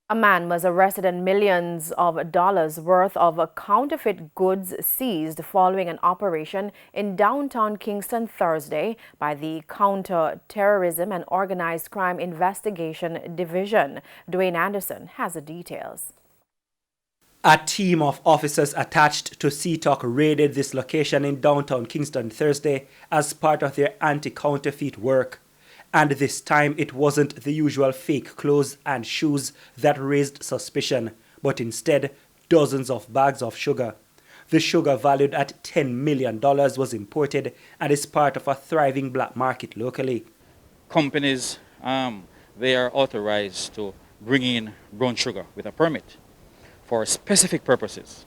A man was arrested and millions of dollars worth of counterfeit goods seized following an operation in downtown Kingston Thursday by the Counter-Terrorism and Organized Crime Investigation Division. Dwayne Anderson has the details. A team of officers attached to CTOC raided this location in downtown Kingston Thursday as part of their anti-counterfeit work. And this time it wasn't the usual fake clothes and shoes that raised suspicion, but instead dozens of bags of sugar. The sugar valued at $10 million was imported and is part of a thriving black market locally. Companies, they are authorized to bring in brown sugar with a permit for specific purposes,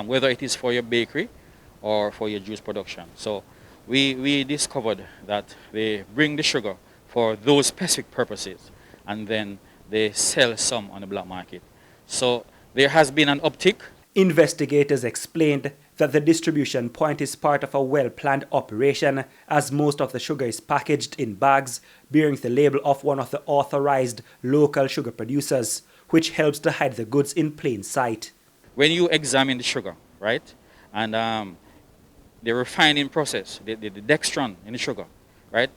whether it is for your bakery or for your juice production. So we discovered that they bring the sugar for those specific purposes and then they sell some on the black market. So there has been an uptick. Investigators explained that the distribution point is part of a well-planned operation, as most of the sugar is packaged in bags bearing the label of one of the authorized local sugar producers, which helps to hide the goods in plain sight. When you examine the sugar, right, and the refining process, the dextran in the sugar, right,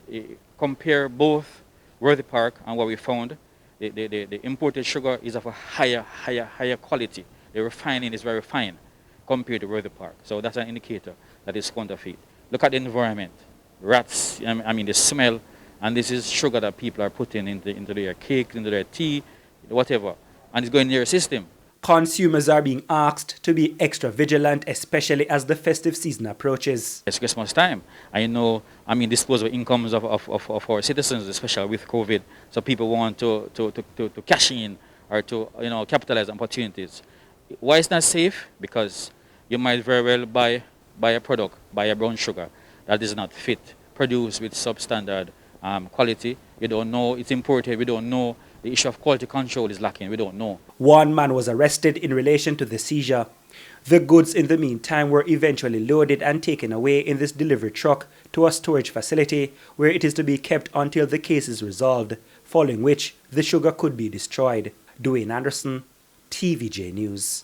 compare both Worthy Park and what we found, the imported sugar is of a higher quality. The refining is very fine compared to Worthy Park. So that's an indicator that it's counterfeit. Look at the environment, rats, the smell, and this is sugar that people are putting into their cake, into their tea, whatever, and it's going near your system. Consumers are being asked to be extra vigilant, especially as the festive season approaches. It's Christmas time. I know, disposable incomes of our citizens, especially with COVID. So people want to cash in or to capitalize on opportunities. Why it's not safe? Because you might very well buy a product, buy a brown sugar that is not fit, produced with substandard quality. You don't know it's imported. We don't know. The issue of quality control is lacking. We don't know. One man was arrested in relation to the seizure. The goods in the meantime were eventually loaded and taken away in this delivery truck to a storage facility where it is to be kept until the case is resolved, following which the sugar could be destroyed. Dwayne Anderson, TVJ News.